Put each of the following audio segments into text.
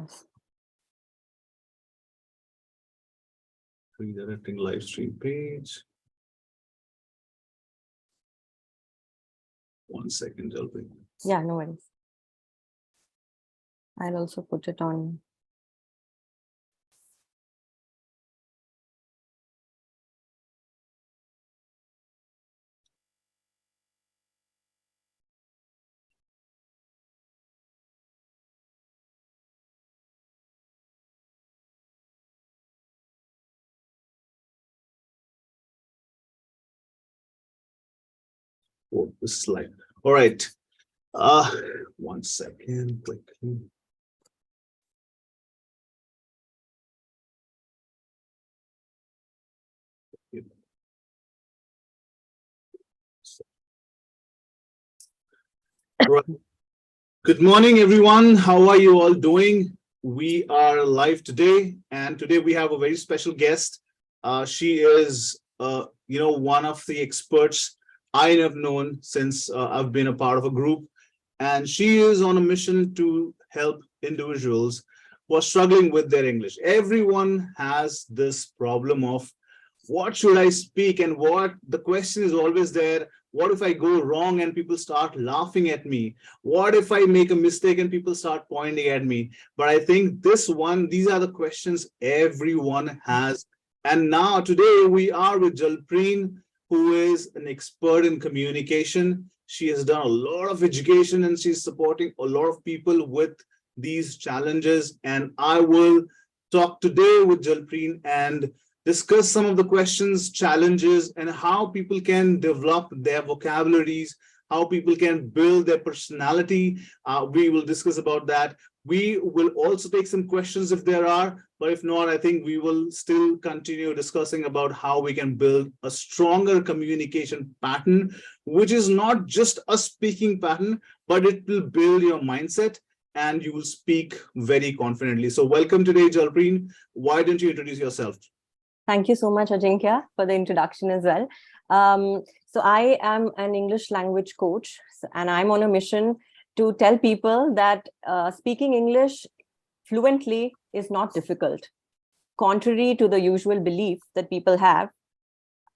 Yes. Redirecting live stream page. 1 second, Jalpi. Yeah, no worries. I'll also put it on. Oh, this slide. All right. 1 second. Click. Right. Good morning, everyone. How are you all doing? We are live today, and today we have a very special guest. She is, one of the experts I have known since I've been a part of a group, and she is on a mission to help individuals who are struggling with their English. Everyone has this problem of what should I speak, and what the question is always there. What if I go wrong and people start laughing at me? What if I make a mistake and people start pointing at me? But I think these are the questions everyone has. And now today we are with Jalpreen, who is an expert in communication. She has done a lot of education and she's supporting a lot of people with these challenges. And I will talk today with Jalpreen and discuss some of the questions, challenges, and how people can develop their vocabularies, how people can build their personality. We will discuss about that. We will also take some questions if there are, but if not, I think we will still continue discussing about how we can build a stronger communication pattern, which is not just a speaking pattern, but it will build your mindset and you will speak very confidently. So welcome today, Jalpreen. Why don't you introduce yourself? Thank you so much, Ajinkya, for the introduction as well. So I am an English language coach, and I'm on a mission to tell people that speaking English fluently is not difficult. Contrary to the usual belief that people have,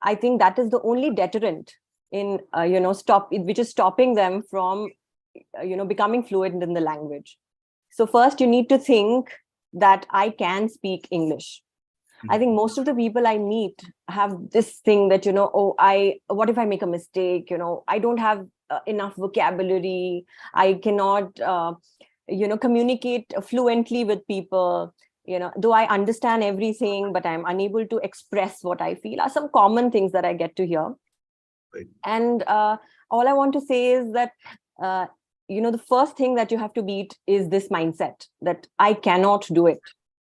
I think that is the only deterrent in, which is stopping them from, becoming fluent in the language. So first, you need to think that I can speak English. I think most of the people I meet have this thing that, what if I make a mistake? I don't have enough vocabulary. I cannot, communicate fluently with people. Though I understand everything, but I'm unable to express what I feel are some common things that I get to hear. Right. And all I want to say is that, the first thing that you have to beat is this mindset that I cannot do it.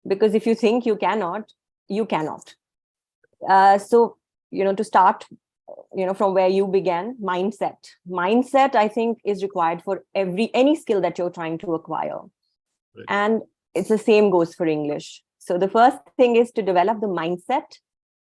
Because if you think you cannot, you cannot. So, to start, from where you began, mindset, I think, is required for any skill that you're trying to acquire. Right. And it's the same goes for English. So the first thing is to develop the mindset.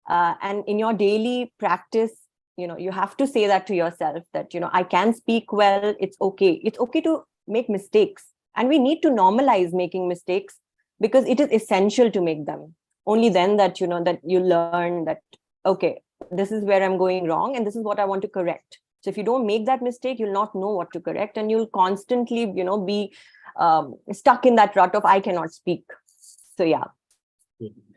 And in your daily practice, you have to say that to yourself that, I can speak well. It's okay. It's okay to make mistakes. And we need to normalize making mistakes because it is essential to make them. Only then that, that you learn that, okay, this is where I'm going wrong and this is what I want to correct. So if you don't make that mistake, you'll not know what to correct and you'll constantly, be stuck in that rut of I cannot speak. So, yeah.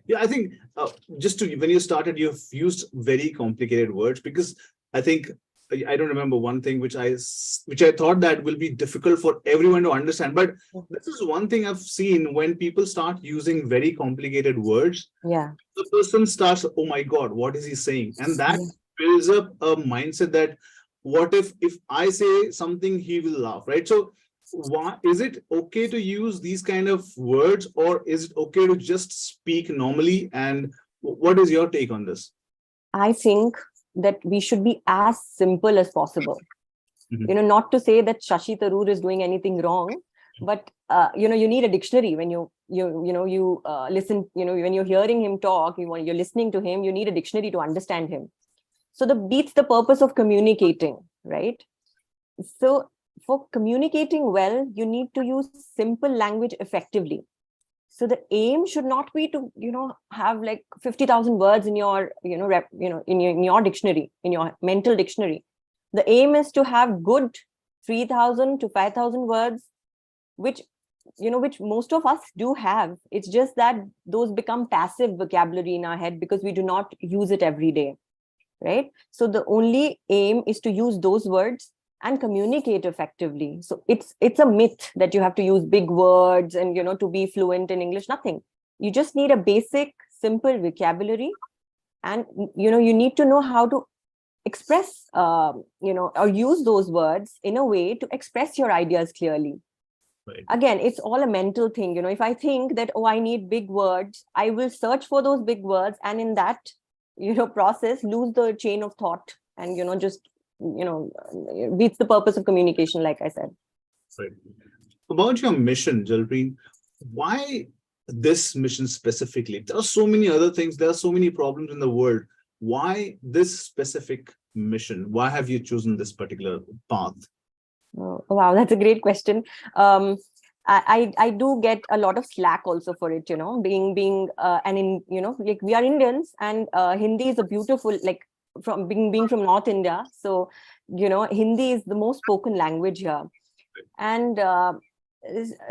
Yeah, I think when you started, you've used very complicated words because I think I don't remember one thing which I thought that will be difficult for everyone to understand. But this is one thing I've seen when people start using very complicated words. Yeah. The person starts, oh my God, what is he saying? And that builds up a mindset that what if I say something, he will laugh, right? So why is it okay to use these kind of words, or is it okay to just speak normally? And what is your take on this? I think that we should be as simple as possible. Not to say that Shashi Tharoor is doing anything wrong, but you need a dictionary when you listen. When you're hearing him talk, you're listening to him. You need a dictionary to understand him. So the beats the purpose of communicating, right? So for communicating well, you need to use simple language effectively. So the aim should not be to, have like 50,000 words in your, in your dictionary, in your mental dictionary. The aim is to have good 3,000 to 5,000 words, which, which most of us do have. It's just that those become passive vocabulary in our head because we do not use it every day, right? So the only aim is to use those words and communicate effectively. So it's a myth that you have to use big words and, to be fluent in English. Nothing. You just need a basic, simple vocabulary, and, you need to know how to express, or use those words in a way to express your ideas clearly. Right. Again, it's all a mental thing. If I think that, oh, I need big words, I will search for those big words, and in that, process, lose the chain of thought, and, just, beats the purpose of communication, like I said. Right. About your mission, Jalpreen, why this mission specifically? There are so many other things. There are so many problems in the world. Why this specific mission? Why have you chosen this particular path? Oh, wow, that's a great question. I do get a lot of slack also for it, being and in, like we are Indians, and Hindi is a beautiful, like, from being from North India. So, Hindi is the most spoken language here. And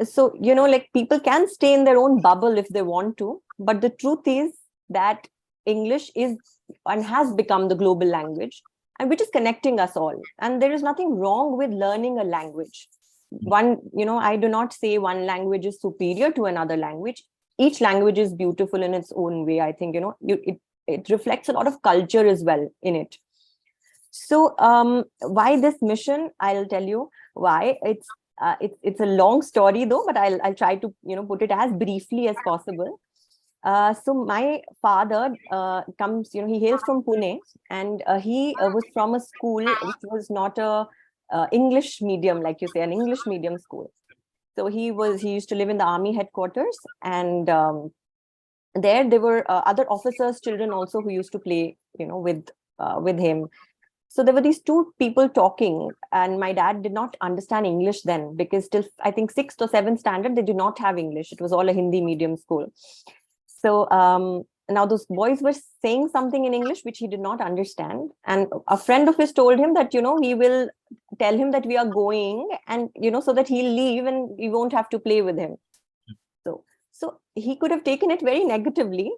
so, like, people can stay in their own bubble if they want to. But the truth is that English is and has become the global language, and which is connecting us all. And there is nothing wrong with learning a language. I do not say one language is superior to another language. Each language is beautiful in its own way. I think, it reflects a lot of culture as well in it. So why this mission? I'll tell you why. It's a long story though, but I'll try to, put it as briefly as possible. So my father comes, he hails from Pune, and he was from a school which was not a English medium, like you say, an English medium school. So he used to live in the army headquarters, and there were other officers' children also who used to play, with him. So there were these two people talking, and my dad did not understand English then, because till I think 6th or 7th standard, they did not have English. It was all a Hindi medium school. So now those boys were saying something in English which he did not understand. And a friend of his told him that, he will tell him that we are going, and, so that he'll leave and we won't have to play with him. So he could have taken it very negatively,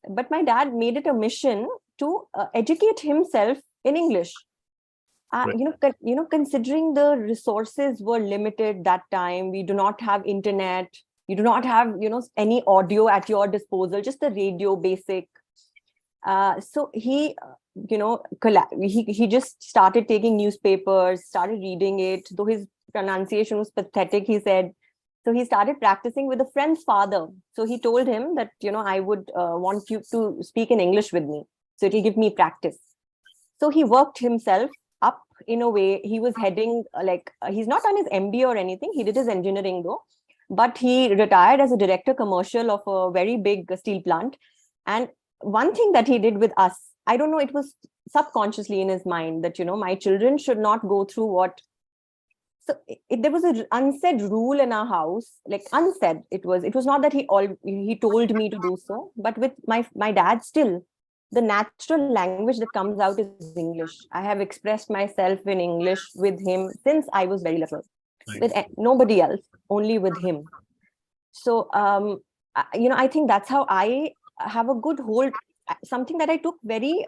but my dad made it a mission to educate himself in English. Right. Considering the resources were limited that time, we do not have internet. You do not have, any audio at your disposal, just the radio basic. So he, he just started taking newspapers, started reading it. Though his pronunciation was pathetic, he said. So he started practicing with a friend's father. So he told him that, I would want you to speak in English with me. So it'll give me practice. So he worked himself up in a way. He was heading, he's not done his MBA or anything. He did his engineering though. But he retired as a director commercial of a very big steel plant. And one thing that he did with us, I don't know, it was subconsciously in his mind that, my children should not go through what. So there was an unsaid rule in our house, like unsaid. It was not that he told me to do so, but with my dad still, the natural language that comes out is English. I have expressed myself in English with him since I was very little. Right. With nobody else, only with him. So, I think that's how I have a good hold. Something that I took very,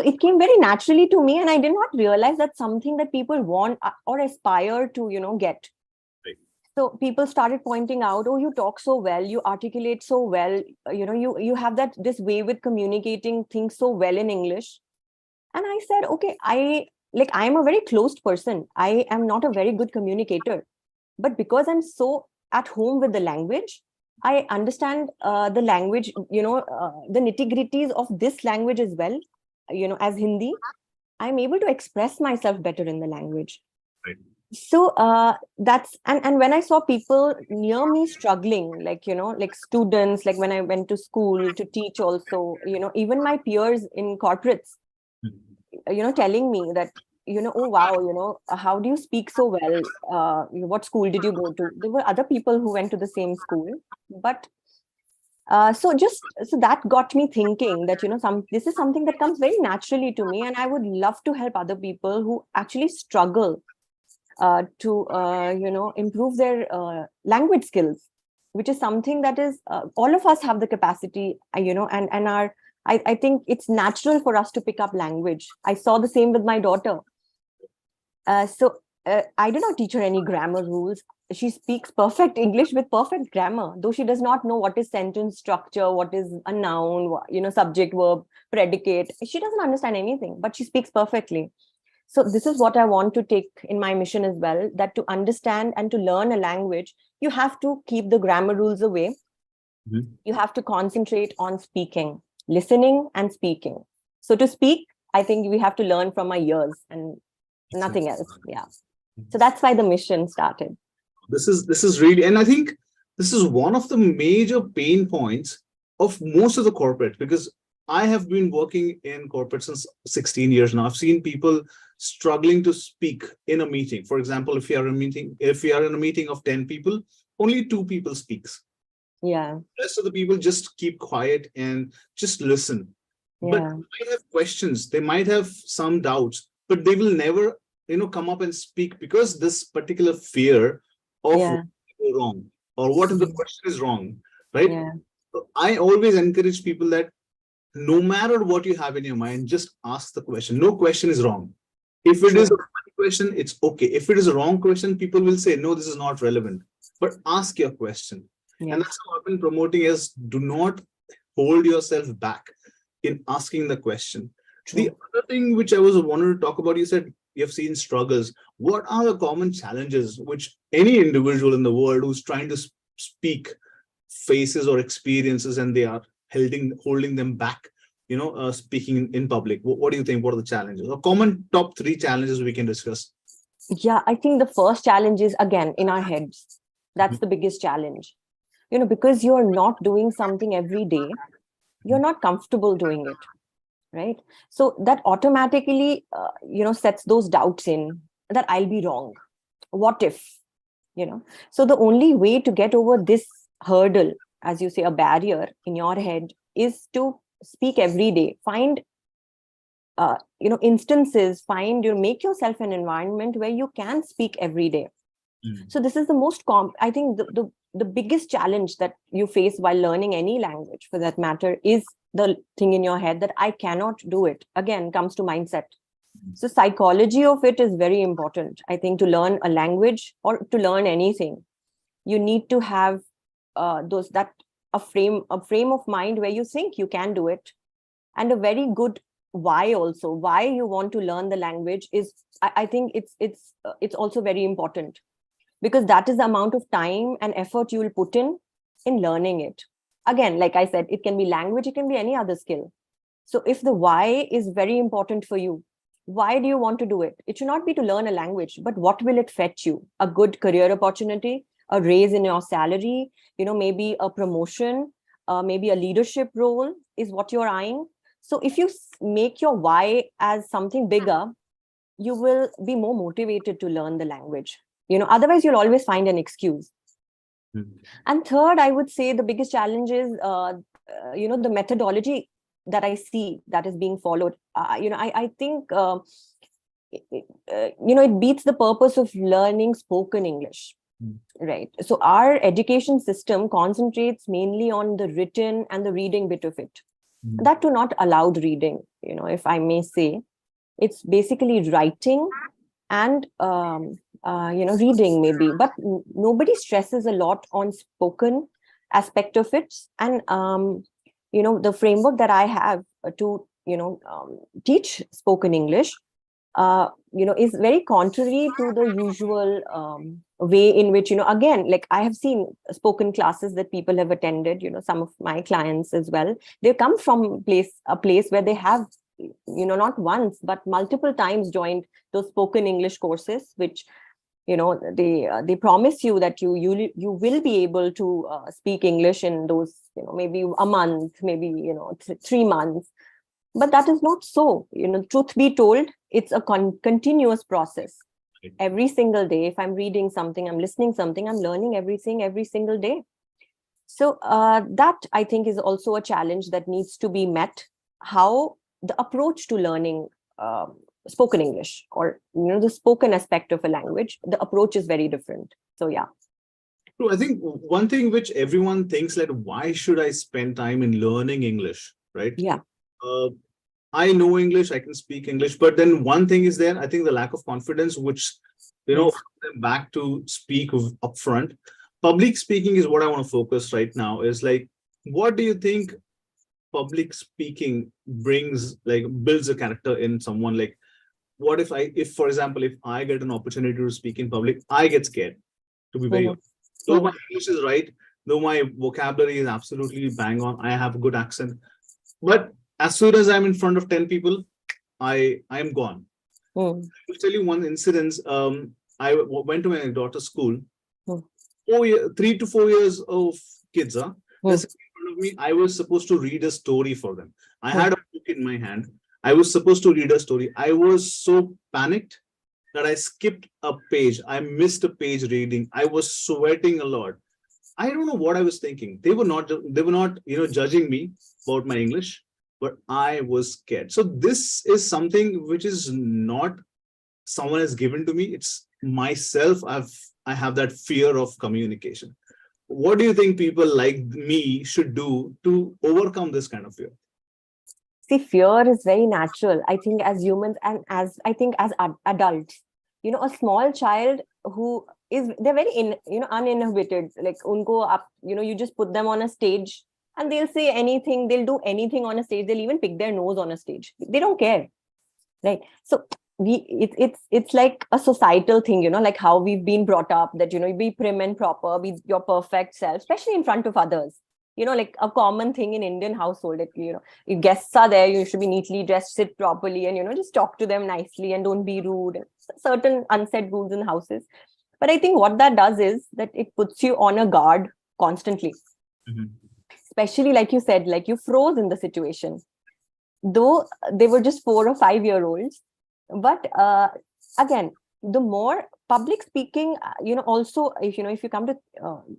it came very naturally to me, and I did not realize that's something that people want or aspire to, get. Right. So people started pointing out, oh, you talk so well, you articulate so well, you have this way with communicating things so well in English. And I said, okay, I am a very closed person. I am not a very good communicator. But because I'm so at home with the language, I understand the language, the nitty-gritties of this language as well, as Hindi. I'm able to express myself better in the language. Right. So that's, and when I saw people near me struggling, like students, like when I went to school to teach also, even my peers in corporates, telling me that oh wow, how do you speak so well? What school did you go to? There were other people who went to the same school, but so that got me thinking that this is something that comes very naturally to me, and I would love to help other people who actually struggle to improve their language skills, which is something that is all of us have the capacity, and our I think it's natural for us to pick up language. I saw the same with my daughter. So I did not teach her any grammar rules. She speaks perfect English with perfect grammar, though she does not know what is sentence structure, what is a noun, subject, verb, predicate. She doesn't understand anything, but she speaks perfectly. So this is what I want to take in my mission as well, that to understand and to learn a language, you have to keep the grammar rules away. Mhm. You have to concentrate on speaking, listening and speaking. So to speak, I think we have to learn from our ears and nothing else. Yeah. So that's why the mission started. This is really, and I think this is one of the major pain points of most of the corporate, because I have been working in corporate since 16 years now. I've seen people struggling to speak in a meeting. For example, if we are in a meeting of 10 people, only 2 people speaks. Yeah. The rest of the people just keep quiet and just listen. But Yeah. they might have questions, they might have some doubts, but they will never, come up and speak, because this particular fear of Yeah. what will go wrong, or what if the question is wrong, right? Yeah. So I always encourage people that no matter what you have in your mind, just ask the question. No question is wrong. If it is a True. right question, it's okay. If it is a wrong question, people will say, no, this is not relevant. But ask your question. And Yes. that's how I've been promoting is, do not hold yourself back in asking the question. The True. other thing which I was wanted to talk about, you said you have seen struggles. What are the common challenges which any individual in the world who's trying to speak faces or experiences, and they are holding them back, speaking in public? What do you think? What are the challenges, or common top 3 challenges we can discuss? Yeah, I think the first challenge is again in our heads. That's the biggest challenge. Because you're not doing something every day, you're not comfortable doing it, right? So that automatically sets those doubts in, that I'll be wrong. What if? So the only way to get over this hurdle, as you say, a barrier in your head, is to speak every day. Find instances, make yourself an environment where you can speak every day. So this is the most I think the biggest challenge that you face while learning any language, for that matter, is the thing in your head that I cannot do it. Again, comes to mindset. So psychology of it is very important. I think to learn a language or to learn anything, you need to have a frame of mind where you think you can do it, and a very good why also. Why you want to learn the language is, I think it's also very important, because that is the amount of time and effort you will put in learning it. Again, like I said, it can be language, it can be any other skill. So if the why is very important for you, why do you want to do it? It should not be to learn a language, but what will it fetch you? A good career opportunity, a raise in your salary, maybe a promotion, maybe a leadership role is what you're eyeing. So if you make your why as something bigger, you will be more motivated to learn the language. Otherwise you'll always find an excuse. And third, I would say the biggest challenge is the methodology that I see that is being followed. I think it beats the purpose of learning spoken English. Right. So our education system concentrates mainly on the written and the reading bit of it. That too not allowed reading, if I may say. It's basically writing and reading maybe, but nobody stresses a lot on spoken aspect of it. And the framework that I have to teach spoken English is very contrary to the usual way in which, again, like I have seen spoken classes that people have attended, some of my clients as well. They come from a place where they have, not once, but multiple times joined those spoken English courses, which, they promise you that you will be able to speak English in those, maybe a month, maybe, 3 months. But that is not so. Truth be told, it's a continuous process. Right. Every single day, if I'm reading something, I'm listening something, I'm learning everything every single day. So that, I think, is also a challenge that needs to be met. How the approach to learning spoken English, or the spoken aspect of a language, the approach is very different. So yeah. So I think one thing which everyone thinks, like, why should I spend time in learning English, right? Yeah. Uh, I know English, I can speak English, but then one thing is there, I think the lack of confidence, which, Yes. them back to speak upfront. Public speaking is what I want to focus right now. Is like, what do you think public speaking brings, like, builds a character in someone? Like, what if, for example, if I get an opportunity to speak in public, I get scared, to be very Mhm. honest. Though my Mhm. English is right, though my vocabulary is absolutely bang on, I have a good accent. But as soon as I'm in front of 10 people, I am gone. Mhm. I'll tell you one incident. I went to my daughter's school. Mhm. 3 to 4 years of kids, they're Mhm. sitting in front of me. I was supposed to read a story for them. I Mhm. had a book in my hand. I was supposed to read a story. I was so panicked that I skipped a page. I missed a page reading. I was sweating a lot. I don't know what I was thinking. They were not, judging me about my English, but I was scared. So this is something which is not someone has given to me. It's myself. I have that fear of communication. What do you think people like me should do to overcome this kind of fear? See, fear is very natural, I think, as humans, and as I think as adults. A small child who is, they're very uninhibited. Like unko up, you just put them on a stage and they'll say anything, they'll do anything on a stage, they'll even pick their nose on a stage. They don't care. Right. So it's like a societal thing, like how we've been brought up, that be prim and proper, be your perfect self, especially in front of others. Like a common thing in Indian household, that if guests are there, you should be neatly dressed, sit properly, and just talk to them nicely and don't be rude. Certain unsaid rules in houses. But I think what that does is that it puts you on a guard constantly. Mhm. Especially, like you said, like you froze in the situation, though they were just 4 or 5 year olds. But again, the more public speaking, also, if you come to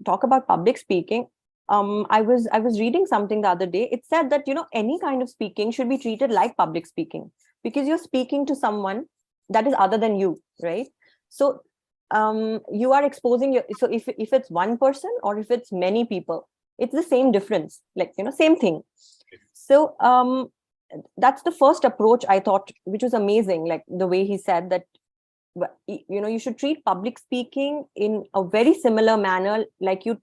talk about public speaking, I was reading something the other day. It said that any kind of speaking should be treated like public speaking, because you're speaking to someone that is other than you, right? So you are exposing your, so if it's one person or if it's many people, it's the same difference, like same thing. So that's the first approach I thought, which was amazing, like the way he said that you should treat public speaking in a very similar manner, like if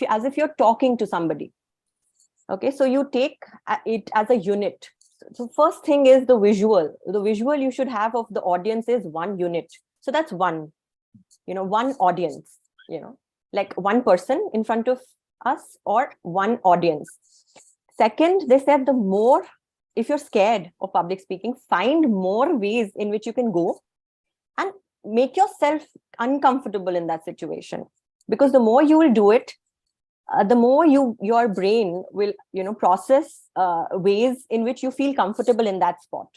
you, as if you're talking to somebody. Okay, so you take it as a unit. So first thing is the visual you should have of the audience is one unit. So that's one audience, like one person in front of us, or one audience. Second, they said, the more, if you're scared of public speaking, find more ways in which you can go and make yourself uncomfortable in that situation. Because the more you will do it, the more your brain will process ways in which you feel comfortable in that spot.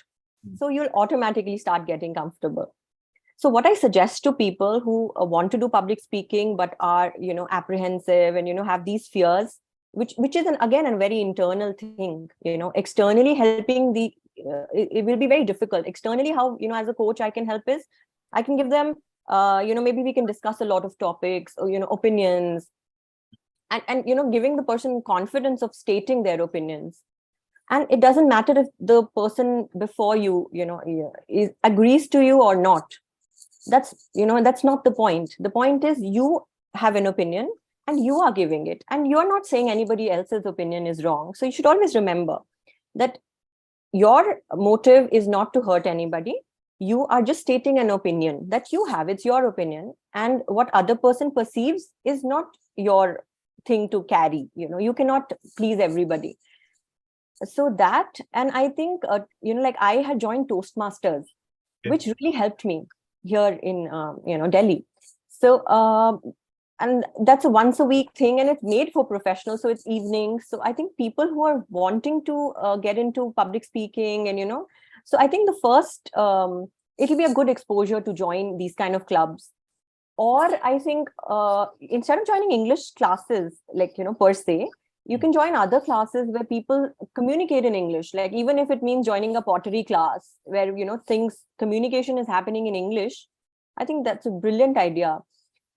So you'll automatically start getting comfortable. So what I suggest to people who want to do public speaking but are apprehensive and have these fears, which is again a very internal thing. Externally helping it will be very difficult. Externally, how as a coach I can help is, I can give them maybe we can discuss a lot of topics, or opinions, and giving the person confidence of stating their opinions. And it doesn't matter if the person before you agrees to you or not. That's not the point. The point is, you have an opinion and you are giving it, and you're not saying anybody else's opinion is wrong. So you should always remember that your motive is not to hurt anybody. You are just stating an opinion that you have. It's your opinion, and what other person perceives is not your thing to carry. You cannot please everybody. So that, and I think like I had joined Toastmasters, Okay. which really helped me here in Delhi. So and that's a once a week thing, and it's made for professionals, so it's evenings. So I think people who are wanting to get into public speaking and So I think the first, it'll be a good exposure to join these kind of clubs. Or I think instead of joining English classes, like, per se, you can join other classes where people communicate in English. Like, even if it means joining a pottery class where, communication is happening in English, I think that's a brilliant idea.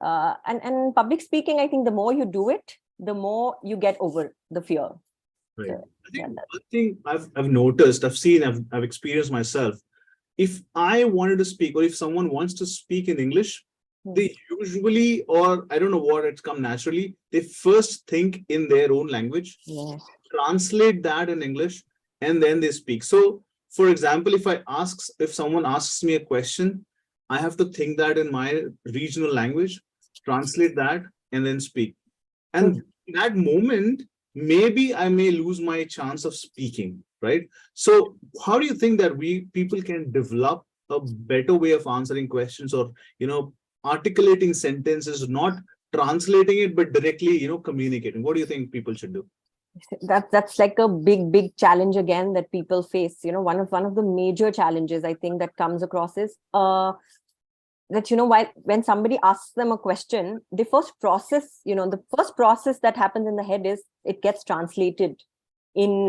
And public speaking, I think the more you do it, the more you get over the fear. Right. So, I think yeah, one thing I've noticed, I've seen, I've experienced myself. If I wanted to speak, or if someone wants to speak in English, they usually, or I don't know what, it's come naturally, they first think in their own language, yeah. translate that in English, and then they speak. So, for example, if someone asks me a question, I have to think that in my regional language, translate that, and then speak. And in that moment, maybe I may lose my chance of speaking, right? So how do you think that people can develop a better way of answering questions, or, articulating sentences, not translating it, but directly, communicating? What do you think people should do? That's like a big challenge again that people face. One of the major challenges I think that comes across is that when somebody asks them a question, the first process that happens in the head is it gets translated in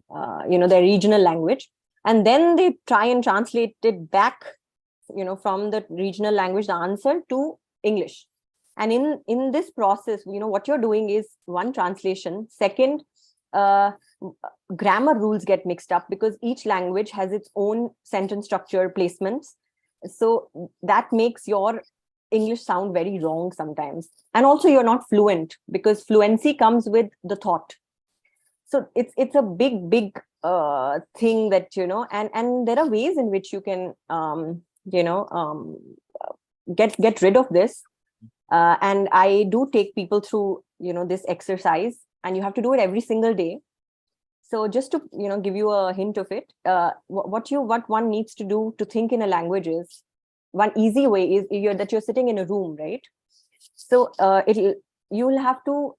their regional language, and then they try and translate it back from the regional language, the answer, to English. And in this process, what you're doing is, one, translation. Second, grammar rules get mixed up because each language has its own sentence structure placements. So that makes your English sound very wrong sometimes. And also you're not fluent, because fluency comes with the thought. So it's a big thing that, and there are ways in which you can get rid of this. And I do take people through this exercise, and you have to do it every single day. So just to give you a hint of it, what one needs to do to think in a language is, one easy way is that you're sitting in a room, right? So you'll have to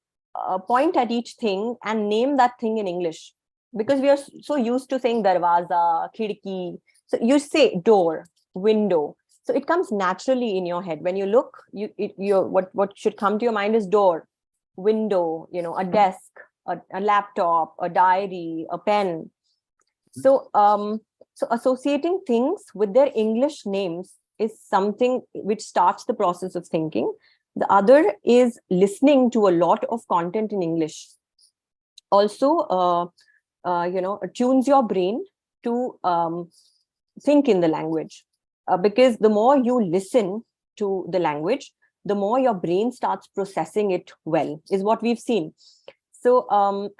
point at each thing and name that thing in English, because we are so used to saying darwaza, khidki. So you say door, window. So it comes naturally in your head. When you look, what should come to your mind is door, window, a desk, a laptop, a diary, a pen. So so associating things with their English names is something which starts the process of thinking. The other is listening to a lot of content in English. Also, tunes your brain to think in the language, because the more you listen to the language, the more your brain starts processing it well, is what we've seen. So,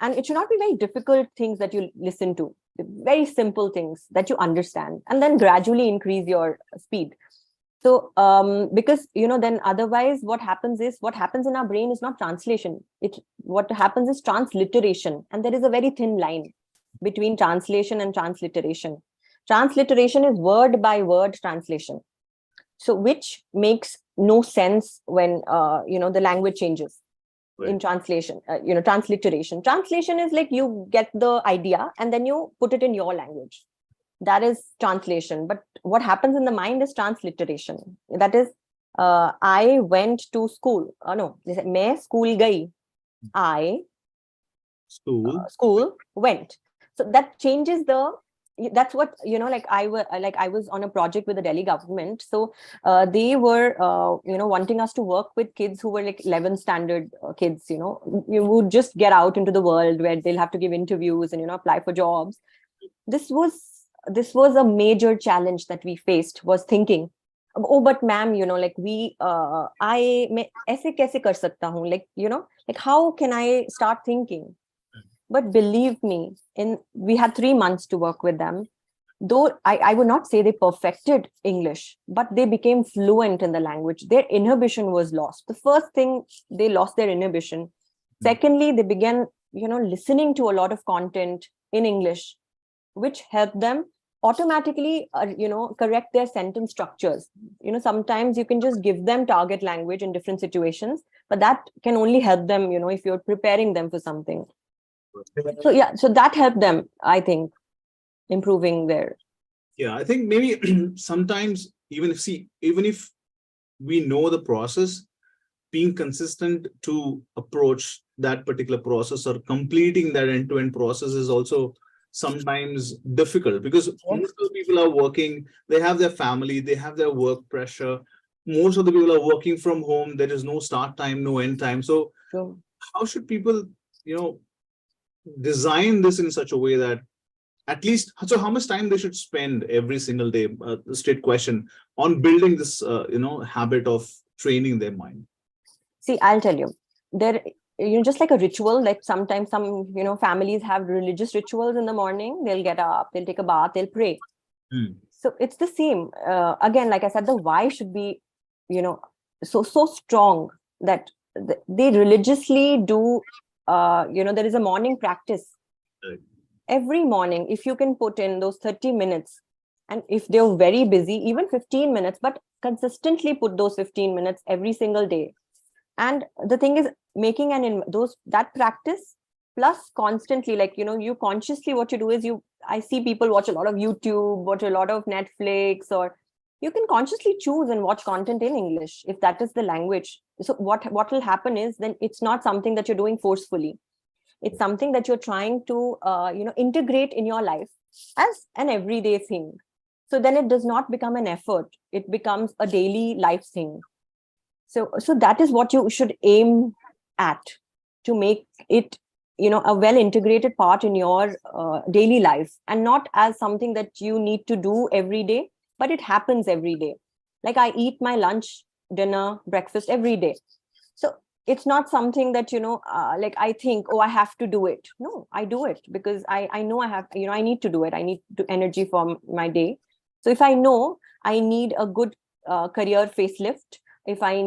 and it should not be very difficult things that you listen to, very simple things that you understand, and then gradually increase your speed. So, because, then otherwise what happens in our brain is not translation. What happens is transliteration. And there is a very thin line between translation and transliteration. Transliteration is word by word translation. So which makes no sense when, the language changes. Right. In translation, transliteration. Translation is like you get the idea and then you put it in your language. That is translation. But what happens in the mind is transliteration. That is, I went to school. No, main school gayi. I school went. So that changes that's what, like I was on a project with the Delhi government. So they were wanting us to work with kids who were like 11th standard kids. You would just get out into the world where they'll have to give interviews and apply for jobs. This was a major challenge that we faced, was thinking, oh, but ma'am, like I aise kaise kar sakta hu, like how can I start thinking? But believe me, we had 3 months to work with them. Though I would not say they perfected English, but they became fluent in the language. Their inhibition was lost. The first thing, they lost their inhibition. Secondly, they began, listening to a lot of content in English, which helped them automatically, correct their sentence structures. Sometimes you can just give them target language in different situations, but that can only help them, if you're preparing them for something. So yeah, so that helped them, I think, improving their Yeah, I think maybe sometimes even if we know the process, being consistent to approach that particular process or completing that end-to-end process is also sometimes difficult because Yes. most of the people are working, they have their family, they have their work pressure. Most of the people are working from home. There is no start time, no end time. So True. how should people, you know, design this in such a way that at least, so how much time they should spend every single day, straight question, on building this, habit of training their mind? See, I'll tell you, there, just like a ritual, like sometimes some, families have religious rituals in the morning. They'll get up, they'll take a bath, they'll pray. Hmm. So it's the same. Again, like I said, the why should be, you know, so strong that they religiously do. There is a morning practice Right. every morning. If you can put in those 30 minutes, and if they're very busy, even 15 minutes, but consistently put those 15 minutes every single day. And the thing is, making those that practice plus constantly, like, you consciously, what you do is, I see people watch a lot of YouTube, watch a lot of Netflix, or you can consciously choose and watch content in English if that is the language. So what will happen is, then it's not something that you're doing forcefully. It's something that you're trying to integrate in your life as an everyday thing. So then it does not become an effort, it becomes a daily life thing. So that is what you should aim at, to make it, a well integrated part in your daily life, and not as something that you need to do every day, but it happens every day. Like, I eat my lunch, dinner, breakfast every day. So it's not something that, like, I think, oh, I have to do it. No, I do it because I know I have, I need to do it. I need energy for my day. So if I know I need a good career facelift, if I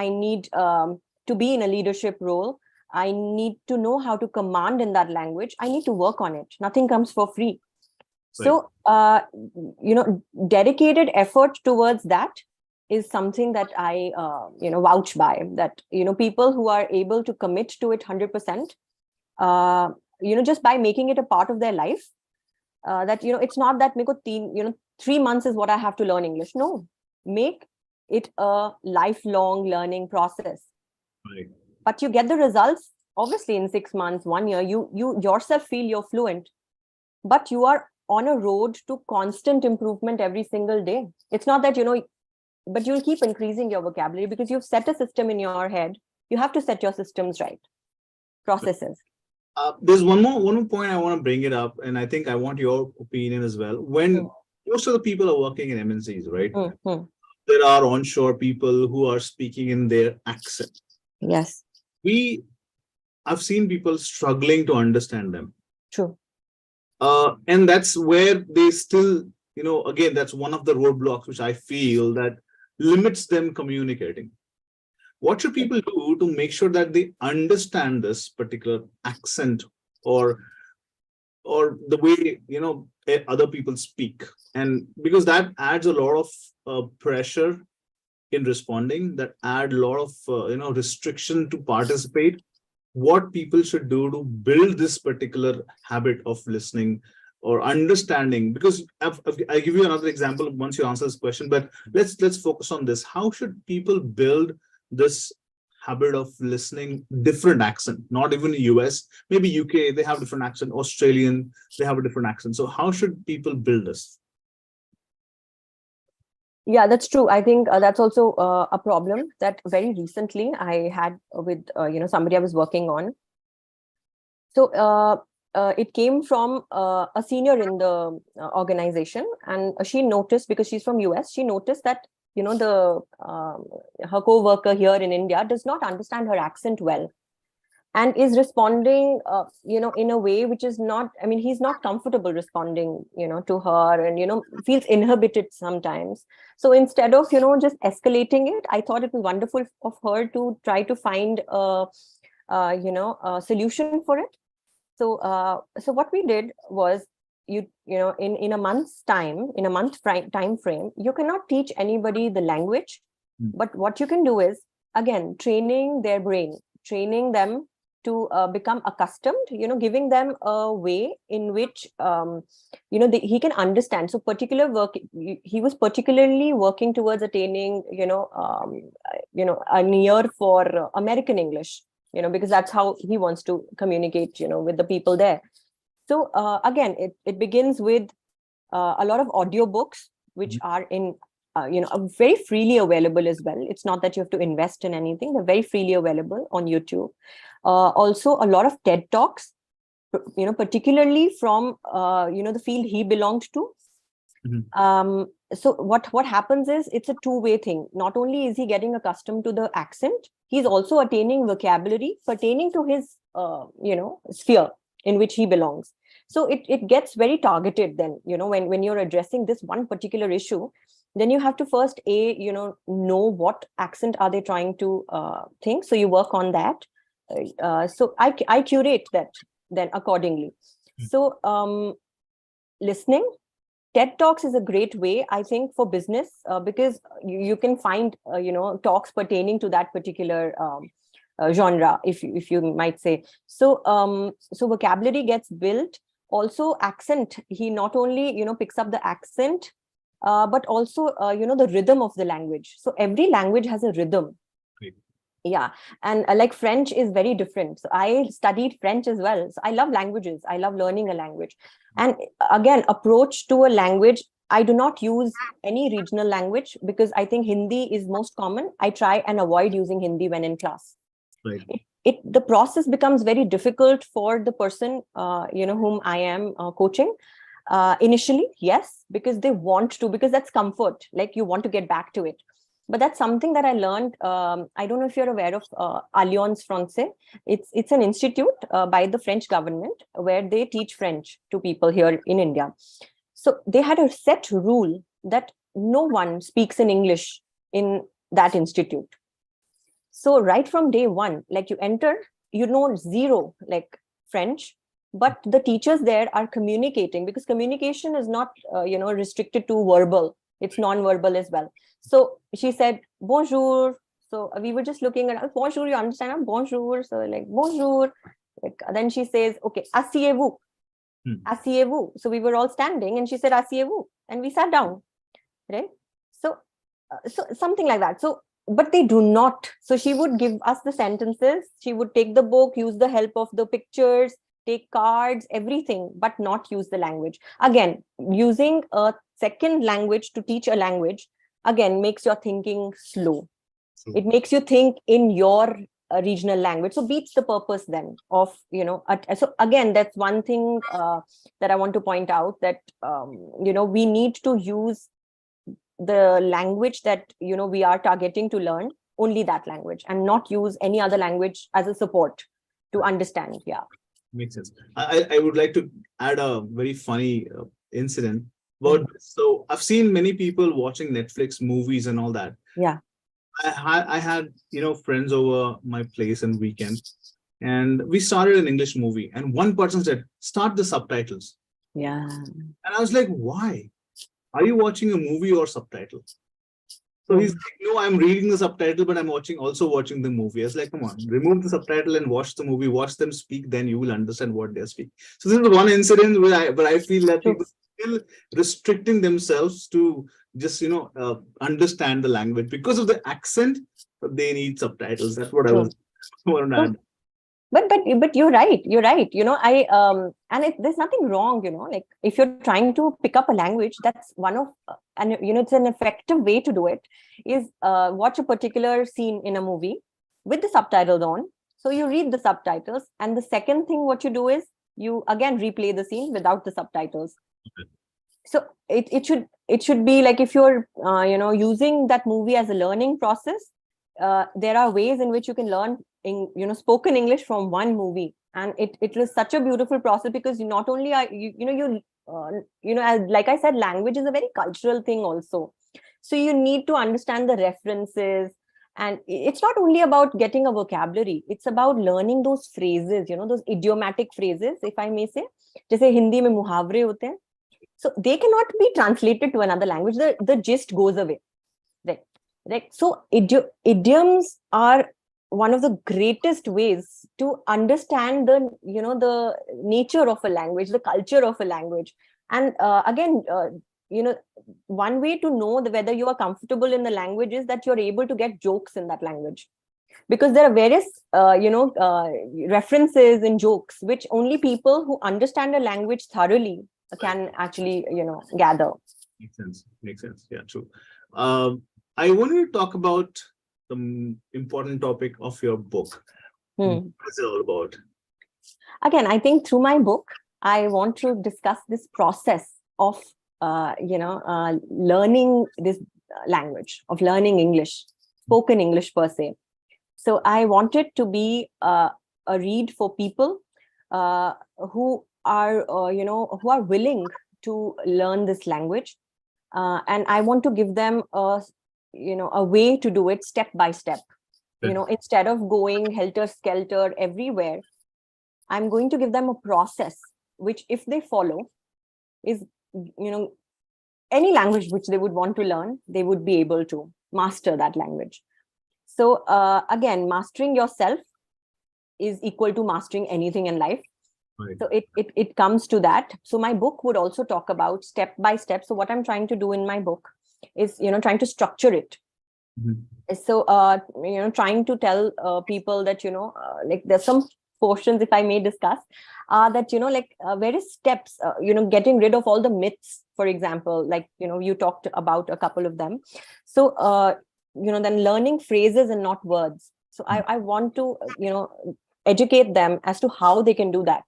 need to be in a leadership role, I need to know how to command in that language, I need to work on it. Nothing comes for free. Right. So dedicated effort towards that is something that I vouch by, that people who are able to commit to it 100%, just by making it a part of their life, that it's not that meko 3 months is what I have to learn English. No, make it a lifelong learning process. Right. But you get the results obviously in 6 months, 1 year. You yourself feel you're fluent, but you are on a road to constant improvement every single day. It's not that but you'll keep increasing your vocabulary because you've set a system in your head. You have to set your systems right, processes. There's one more point I want to bring it up, and I think I want your opinion as well. When Mm, most of the people are working in MNCs, right? mm, mm. There are onshore people who are speaking in their accent. Yes, We, I've seen people struggling to understand them. true. And that's where they still, again, that's one of the roadblocks which I feel that limits them communicating. What should people do to make sure that they understand this particular accent, or the way other people speak? And because that adds a lot of pressure in responding, that add a lot of restriction to participate. What people should do to build this particular habit of listening or understanding? Because I'll give you another example once you answer this question, but let's focus on this. How should people build this habit of listening different accent? Not even US, maybe UK, they have different accent. Australian, they have a different accent. So how should people build this? Yeah, that's true. I think that's also a problem that very recently I had with somebody I was working on. So it came from a senior in the organization, and she noticed, because she's from US, she noticed that the her co-worker here in India does not understand her accent well, and is responding in a way which is not, I mean, he's not comfortable responding to her, and feels inhibited sometimes. So instead of just escalating it, I thought it was wonderful of her to try to find a solution for it. So what we did was, in a month's time, in a time frame, you cannot teach anybody the language, Hmm. but what you can do is, again, training their brain, training them to become accustomed, giving them a way in which, he can understand. So particular work, he was particularly working towards attaining, an ear for American English, because that's how he wants to communicate, with the people there. So again, it begins with a lot of audiobooks, which are in, very freely available as well. It's not that you have to invest in anything. They're very freely available on YouTube. Also, a lot of TED Talks, particularly from, the field he belonged to. So what happens is it's a two-way thing. Not only is he getting accustomed to the accent, he's also attaining vocabulary pertaining to his, sphere in which he belongs. So it gets very targeted then, when you're addressing this one particular issue, then you have to first, know what accent are they trying to think. So you work on that. So I curate that then accordingly. So listening, TED Talks is a great way, I think, for business, because you can find, talks pertaining to that particular genre, if you might say. So vocabulary gets built. Also, accent. He not only picks up the accent, but also the rhythm of the language. So every language has a rhythm. Yeah, and like French is very different. So I studied French as well. So I love languages. I love learning a language. And again, approach to a language, I do not use any regional language because I think Hindi is most common. I try and avoid using Hindi when in class. Right. The process becomes very difficult for the person, whom I am coaching. Initially, yes, because they want to, because that's comfort. Like you want to get back to it. But that's something that I learned. I don't know if you're aware of Alliance Française. It's an institute by the French government where they teach French to people here in India. So they had a set rule that no one speaks in English in that institute. So right from day one, like you enter, you know zero like French, but the teachers there are communicating, because communication is not restricted to verbal. It's non-verbal as well. So she said, bonjour. So we were just looking at, bonjour, you understand? Bonjour. So like, bonjour. Like, then she says, okay, asseyez-vous. Asseyez-vous. So we were all standing and she said, asseyez-vous. And we sat down, right? So something like that. So, but they do not. So she would give us the sentences. She would take the book, use the help of the pictures, take cards, everything, but not use the language. Again, using a second language to teach a language, again, makes your thinking slow. It makes you think in your regional language. So beats the purpose then of, so again, that's one thing that I want to point out, that, we need to use the language that, we are targeting to learn, only that language, and not use any other language as a support to understand. Yeah. Makes sense. I would like to add a very funny incident about this. So I've seen many people watching Netflix movies and all that. Yeah. I had friends over my place on weekend, and we started an English movie, and one person said, start the subtitles. Yeah. And I was like, why? Are you watching a movie or subtitles? So he's like, no, I'm reading the subtitle, but I'm also watching the movie. I was like, come on, remove the subtitle and watch the movie, watch them speak, then you will understand what they're speaking. So this is one incident where I feel that people are still restricting themselves to just, understand the language. Because of the accent, they need subtitles. That's what I was want to add. But you're right. There's nothing wrong, like if you're trying to pick up a language, that's one of, and it's an effective way to do it, is watch a particular scene in a movie with the subtitles on. So you read the subtitles, and the second thing what you do is you again replay the scene without the subtitles. Okay. So it should be like, if you're using that movie as a learning process, there are ways in which you can learn spoken English from one movie, and it was such a beautiful process, because you not only are as, like I said, language is a very cultural thing also. So you need to understand the references, and it's not only about getting a vocabulary, it's about learning those phrases, those idiomatic phrases, if I may say. Jaise Hindi mein muhavre hote hain, so they cannot be translated to another language. The gist goes away, right? So idioms are one of the greatest ways to understand the, the nature of a language, the culture of a language. And again, one way to know whether you are comfortable in the language is that you're able to get jokes in that language, because there are various references and jokes which only people who understand a language thoroughly can actually gather. Makes sense. Makes sense. Yeah, true. I wanted to talk about the important topic of your book. What is it all about? Again, I think through my book, I want to discuss this process of learning this language, of learning English, spoken English per se. So I want it to be a read for people who are who are willing to learn this language, and I want to give them a way to do it step by step. Instead of going helter skelter everywhere, I'm going to give them a process which, if they follow, is any language which they would want to learn, they would be able to master that language. So again, mastering yourself is equal to mastering anything in life. Right. So it comes to that. So my book would also talk about step by step. So what I'm trying to do in my book is trying to structure it. So trying to tell people that like there's some portions, if I may discuss, that various steps, getting rid of all the myths, for example, like you talked about a couple of them. So then learning phrases and not words. So I want to educate them as to how they can do that.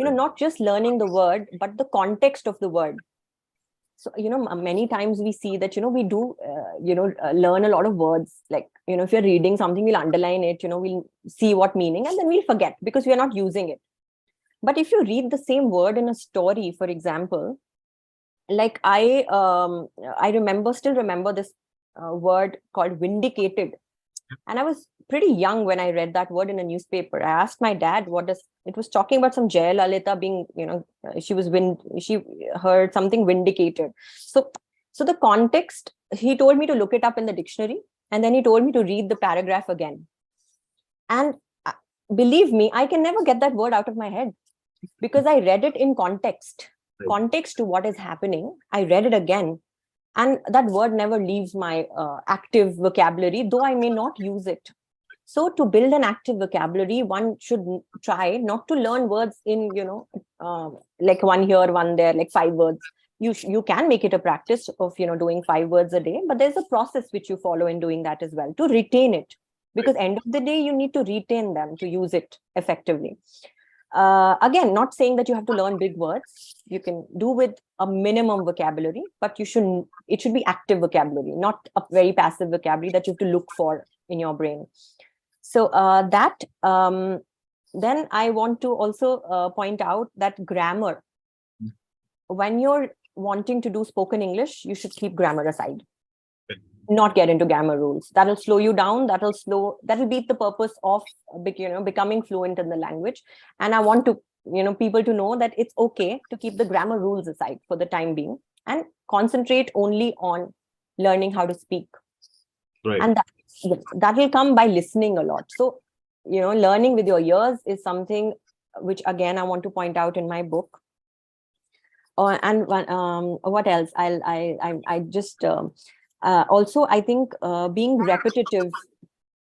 Not just learning the word, but the context of the word. So many times we see that we do learn a lot of words, like if you're reading something, we'll underline it, we'll see what meaning, and then we'll forget because we are not using it. But if you read the same word in a story, for example, like I still remember this word called vindicated, and I was pretty young when I read that word in a newspaper. I asked my dad, it was talking about some Jayalalitha being, she heard something vindicated. So the context, he told me to look it up in the dictionary, and then he told me to read the paragraph again. And believe me, I can never get that word out of my head, because I read it in context to what is happening. I read it again, and that word never leaves my active vocabulary, though I may not use it. So to build an active vocabulary, one should try not to learn words in, like one here, one there, like 5 words. You can make it a practice of, doing 5 words a day, but there's a process which you follow in doing that as well to retain it, because end of the day, you need to retain them to use it effectively. Again, not saying that you have to learn big words. You can do with a minimum vocabulary, but it should be active vocabulary, not a very passive vocabulary that you have to look for in your brain. So then I want to also point out that grammar, when you're wanting to do spoken English, you should keep grammar aside, not get into grammar rules. That'll slow you down. That'll beat the purpose of becoming fluent in the language. And I want to people to know that it's okay to keep the grammar rules aside for the time being and concentrate only on learning how to speak. Right. And that will come by listening a lot. So learning with your ears is something which, again, I want to point out in my book. And what else? I just also, I think being repetitive,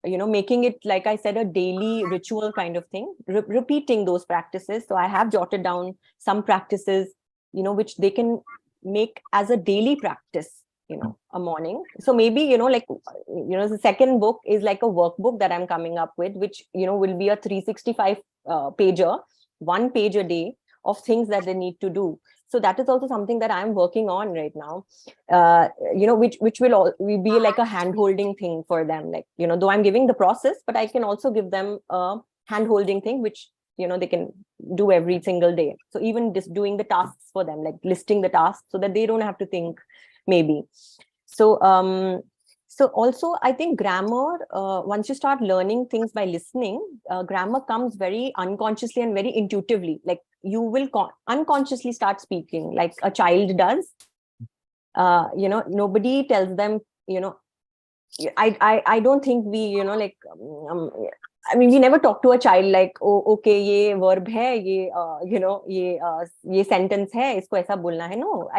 making it, like I said, a daily ritual kind of thing, repeating those practices. So I have jotted down some practices, which they can make as a daily practice, a morning. So maybe, the second book is like a workbook that I'm coming up with, which, will be a 365 pager, 1 page a day of things that they need to do. So that is also something that I'm working on right now, which will be like a hand-holding thing for them. Like, though I'm giving the process, but I can also give them a hand-holding thing, which, they can do every single day. So even just doing the tasks for them, like listing the tasks so that they don't have to think, maybe. So, so also, I think grammar, once you start learning things by listening, grammar comes very unconsciously and very intuitively. Like you will unconsciously start speaking like a child does. Nobody tells them, I don't think we, I mean, we never talk to a child like, oh, okay, ye verb hai, ye sentence hai, isko aisa bolna hai. No,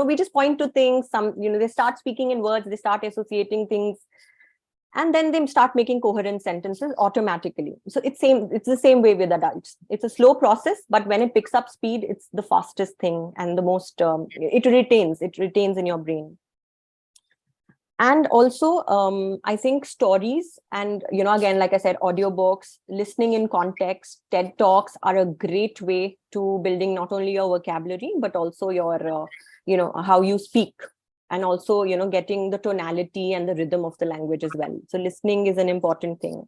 we just point to things. They start speaking in words, they start associating things, and then they start making coherent sentences automatically. So it's the same way with adults. It's a slow process, but when it picks up speed, it's the fastest thing and the most, it retains in your brain. And also, I think stories and, again, like I said, audiobooks, listening in context, TED Talks are a great way to building not only your vocabulary, but also your, how you speak, and also, getting the tonality and the rhythm of the language as well. So listening is an important thing.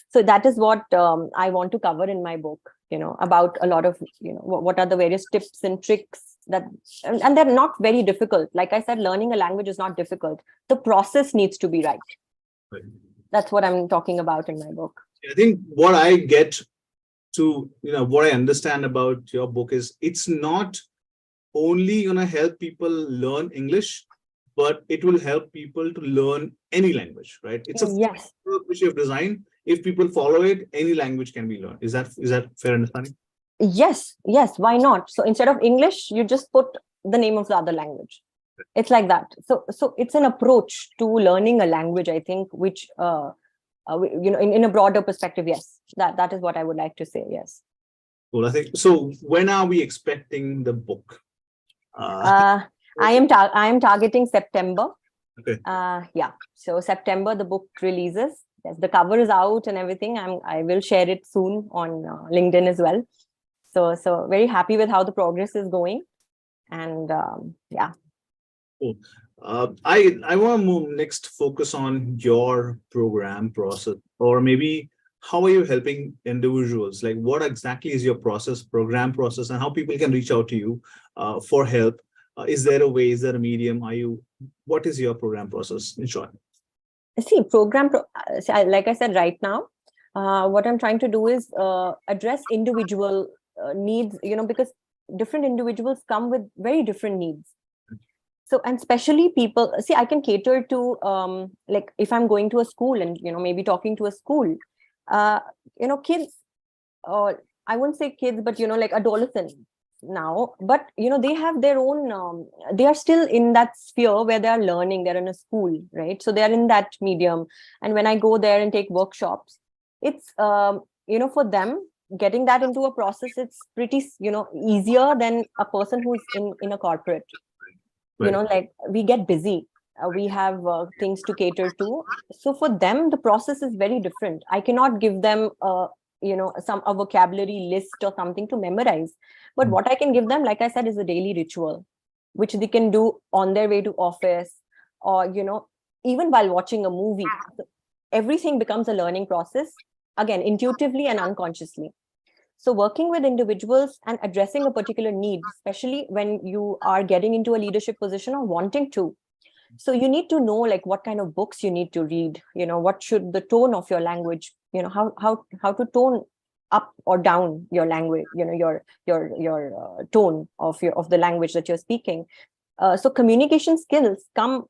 So that is what I want to cover in my book, about a lot of, what are the various tips and tricks that, and they're not very difficult. Like I said, learning a language is not difficult. The process needs to be right. Right. That's what I'm talking about in my book. I think what I get to, what I understand about your book is it's not only going to help people learn English, but it will help people to learn any language, right? It's a Yes. framework which you've designed. If people follow it, any language can be learned. Is that fair understanding? Yes. Why not? So instead of English, you just put the name of the other language. It's like that. So it's an approach to learning a language, I think, which, in a broader perspective, yes, that is what I would like to say. Yes. Cool. I think so. When are we expecting the book? I am targeting September. Okay. Yeah. So September, the book releases. Yes, the cover is out and everything. I will share it soon on LinkedIn as well. So very happy with how the progress is going, and yeah. Cool. I want to move next, focus on your program process, or maybe how are you helping individuals? Like, what exactly is your program process, and how people can reach out to you for help? Is there a way? Is there a medium? What is your program process in short? See, like I said, right now, what I'm trying to do is address individual needs, because different individuals come with very different needs. So, and especially people, see, I can cater to, like if I'm going to a school and, maybe talking to a school, kids, or I wouldn't say kids, but, like adolescents now, but, they have their own, they are still in that sphere where they are learning, they're in a school, right? So they are in that medium. And when I go there and take workshops, it's, for them, getting that into a process, it's pretty, easier than a person who's in a corporate. Right. Like we get busy, we have things to cater to, so for them the process is very different. I cannot give them a vocabulary list or something to memorize, but what I can give them, like I said, is a daily ritual which they can do on their way to office, or even while watching a movie. So everything becomes a learning process, again, intuitively and unconsciously. So working with individuals and addressing a particular need, especially when you are getting into a leadership position or wanting to. So you need to know like what kind of books you need to read, what should the tone of your language, how to tone up or down your language, your tone of the language that you're speaking. So communication skills come,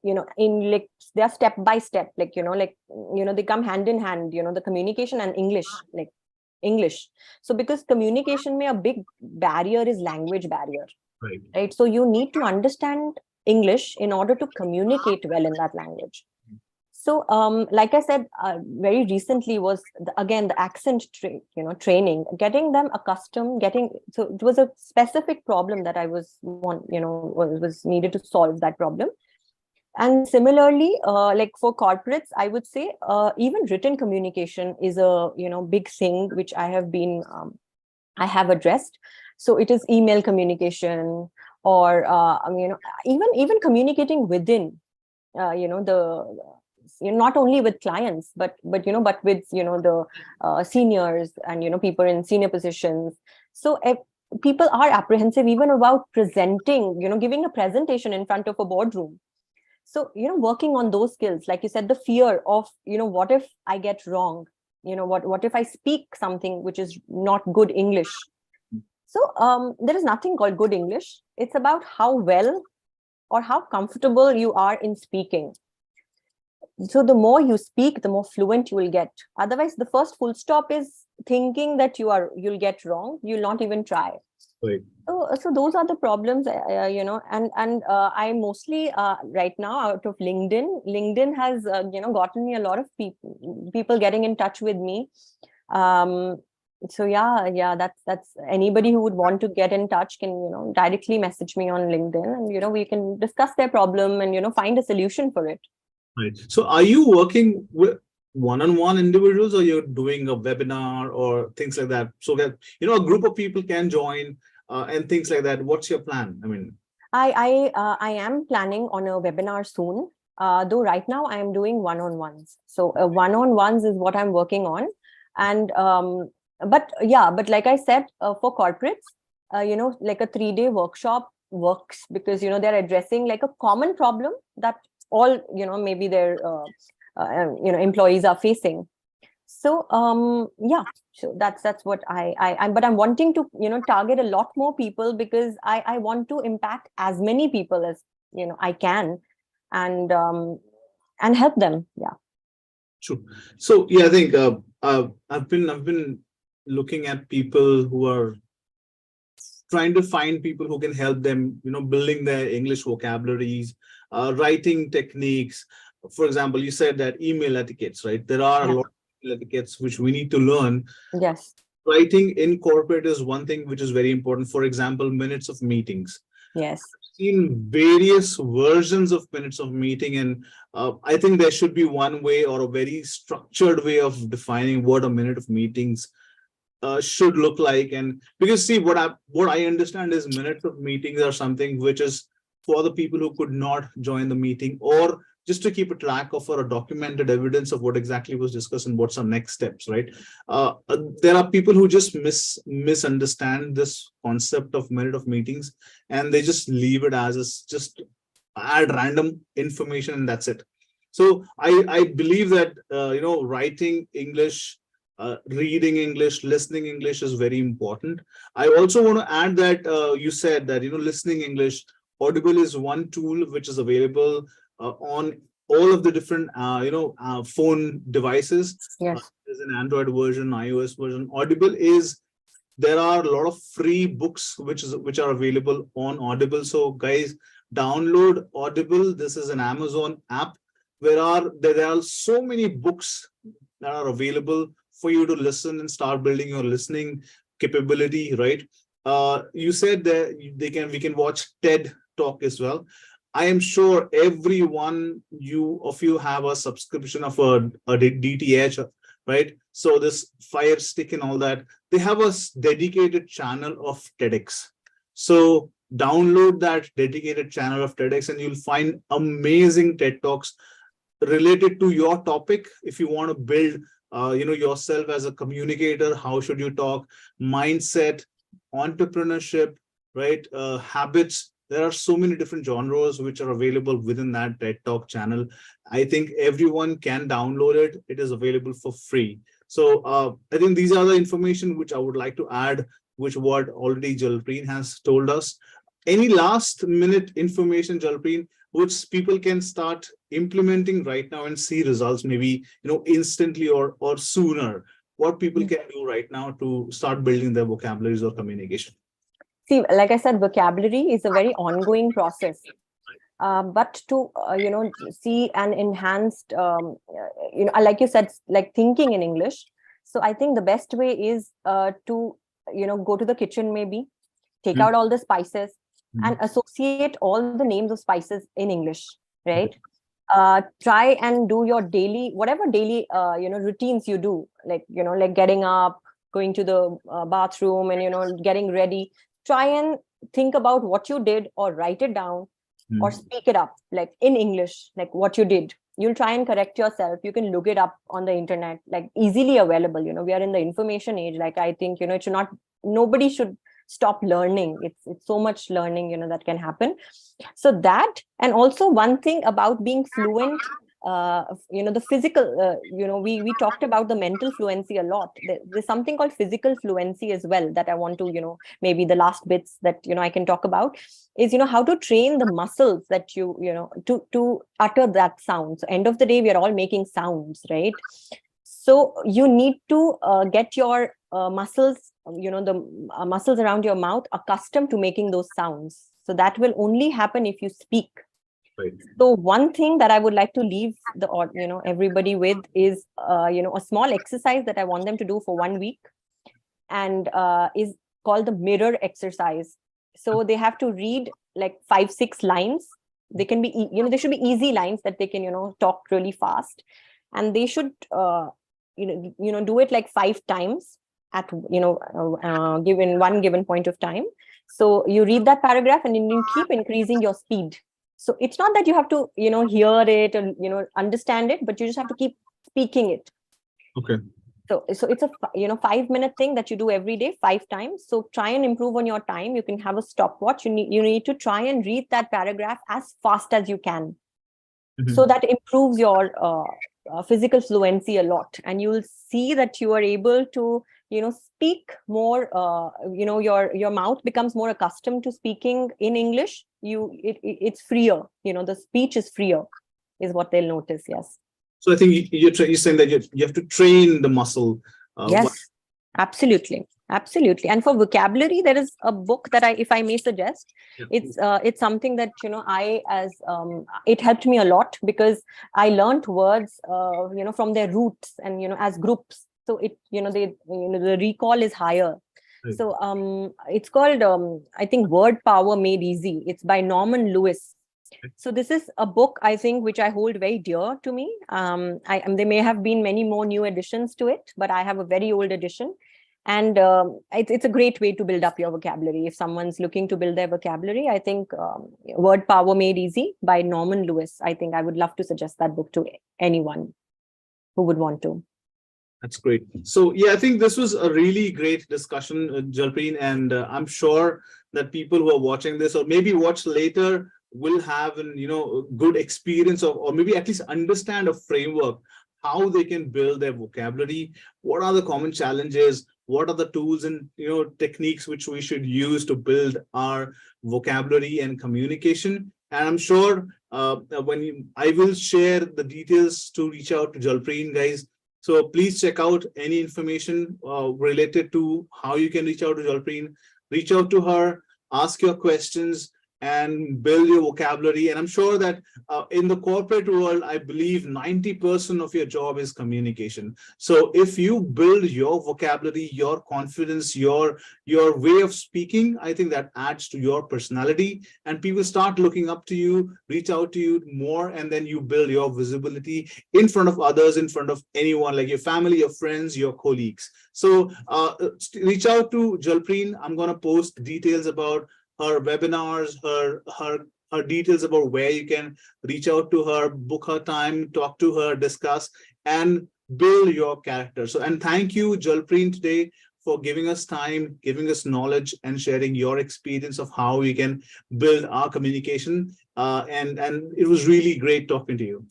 in like they're step by step, they come hand in hand, the communication and English. So because communication may a big barrier is language barrier, right? So you need to understand English in order to communicate well in that language. So like I said, very recently was again the accent training, getting them accustomed, so it was a specific problem that I was needed to solve that problem. And similarly, like for corporates, I would say even written communication is a big thing which I have addressed. So it is email communication, or even communicating within not only with clients, but with the seniors and people in senior positions. So people are apprehensive even about presenting, giving a presentation in front of a boardroom. So, working on those skills, like you said, the fear of, what if I get wrong? What if I speak something which is not good English? So there is nothing called good English. It's about how well or how comfortable you are in speaking. So the more you speak, the more fluent you will get. Otherwise, the first full stop is thinking that you'll get wrong. You'll not even try. Right. So those are the problems, and I mostly right now out of LinkedIn. LinkedIn has gotten me a lot of people getting in touch with me. So yeah, that's anybody who would want to get in touch can directly message me on LinkedIn, and we can discuss their problem and find a solution for it. Right. So are you working with one-on-one individuals, or you're doing a webinar or things like that, so that a group of people can join and things like that? What's your plan? I mean, I am planning on a webinar soon. Though right now I am doing one-on-ones. So one-on-ones is what I'm working on. And but like I said, for corporates, like a 3-day workshop works, because they're addressing like a common problem that all maybe their employees are facing. So so that's what but I'm wanting to target a lot more people, because I want to impact as many people as I can, and help them. Yeah. true. So yeah, I think I've been looking at people who are trying to find people who can help them, building their English vocabularies, writing techniques. For example, you said that email etiquettes, right? There are a lot of email etiquettes which we need to learn. Yes. Writing in corporate is one thing which is very important. For example, minutes of meetings. Yes. I've seen various versions of minutes of meeting, and I think there should be one way or a very structured way of defining what a minute of meetings should look like. And because see, what I understand is minutes of meetings are something which is for the people who could not join the meeting, or just to keep a track of, or a documented evidence of what exactly was discussed and what's our next steps, right? There are people who just misunderstand this concept of minute of meetings, and they just leave it as just add random information and that's it. So I believe that writing English, reading English, listening English is very important. I also want to add that you said that listening English, Audible is one tool which is available on all of the different phone devices. Yes. There's an Android version, iOS version. Audible is, there are a lot of free books which are available on Audible. So guys, download Audible. This is an Amazon app where there are so many books that are available for you to listen and start building your listening capability, right? You said that we can watch TED Talk as well. I am sure every one of you have a subscription of a DTH, right? So this Fire Stick and all that, they have a dedicated channel of TEDx. So download that dedicated channel of TEDx and you'll find amazing TED Talks related to your topic. If you want to build yourself as a communicator, how should you talk, mindset, entrepreneurship, right? Habits. There are so many different genres which are available within that TED Talk channel. I think everyone can download it. It is available for free. So I think these are the information which I would like to add, which what already Jalpreet has told us. Any last minute information, Jalpreet, which people can start implementing right now and see results, maybe instantly or sooner? What people can do right now to start building their vocabularies or communication? See, like I said, vocabulary is a very ongoing process. But to see an enhanced like you said, like thinking in English. So I think the best way is to go to the kitchen, maybe take out all the spices and associate all the names of spices in English, right? Try and do your whatever daily routines you do, like like getting up, going to the bathroom, and getting ready. Try and think about what you did, or write it down, or speak it up, like in English, like what you did. You'll try and correct yourself. You can look it up on the internet, like easily available. We are in the information age. Like, I think it should not, nobody should stop learning. It's so much learning that can happen. So that, and also one thing about being fluent the physical, we talked about the mental fluency a lot. There's something called physical fluency as well that I want to, maybe the last bits that, I can talk about is, how to train the muscles that to utter that sound. So end of the day, we are all making sounds, right? So you need to get your muscles, the muscles around your mouth accustomed to making those sounds. So that will only happen if you speak. Right. So one thing that I would like to leave everybody with is a small exercise that I want them to do for 1 week, and is called the mirror exercise. So they have to read like 5-6 lines. They can be they should be easy lines that they can talk really fast, and they should do it like 5 times at given one given point of time. So you read that paragraph and then you keep increasing your speed. So it's not that you have to hear it and understand it, but you just have to keep speaking it. Okay. So it's a 5-minute thing that you do every day 5 times. So try and improve on your time. You can have a stopwatch. You need to try and read that paragraph as fast as you can. Mhm. So that improves your physical fluency a lot, and you'll see that you are able to speak more. Your mouth becomes more accustomed to speaking in English. It's freer. The speech is freer, is what they'll notice. Yes. So I think you're saying that you have to train the muscle. Yes, absolutely. Absolutely. And for vocabulary, there is a book that if I may suggest, it's something that, it helped me a lot because I learned words, from their roots and, as groups. So the recall is higher. Right. So it's called, I think, Word Power Made Easy. It's by Norman Lewis. So this is a book, I think, which I hold very dear to me. There may have been many more new additions to it, but I have a very old edition. And it's a great way to build up your vocabulary. If someone's looking to build their vocabulary, I think Word Power Made Easy by Norman Lewis. I think I would love to suggest that book to anyone who would want to. That's great. So yeah, I think this was a really great discussion, Jalpreet, and I'm sure that people who are watching this or maybe watch later will have an good experience of, or maybe at least understand a framework, how they can build their vocabulary, what are the common challenges, what are the tools and techniques which we should use to build our vocabulary and communication. And I'm sure I will share the details to reach out to Jalpreet, guys. So please check out any information related to how you can reach out to Jalpreet. Reach out to her, ask your questions, and build your vocabulary. And I'm sure that in the corporate world, I believe 90% of your job is communication. So if you build your vocabulary, your confidence, your way of speaking, I think that adds to your personality, and people start looking up to you, reach out to you more, and then you build your visibility in front of others, in front of anyone, like your family, your friends, your colleagues. So reach out to Jalpreet. I'm going to post details about her webinars, her details about where you can reach out to her, book her time, talk to her, discuss, and build your character. So, and thank you, Jalpreet, today for giving us time, giving us knowledge, and sharing your experience of how we can build our communication. And it was really great talking to you.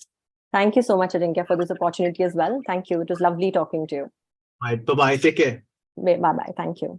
Thank you so much, Ajinkya, for this opportunity as well. Thank you. It was lovely talking to you. All right, bye-bye. Take care. Bye-bye. Thank you.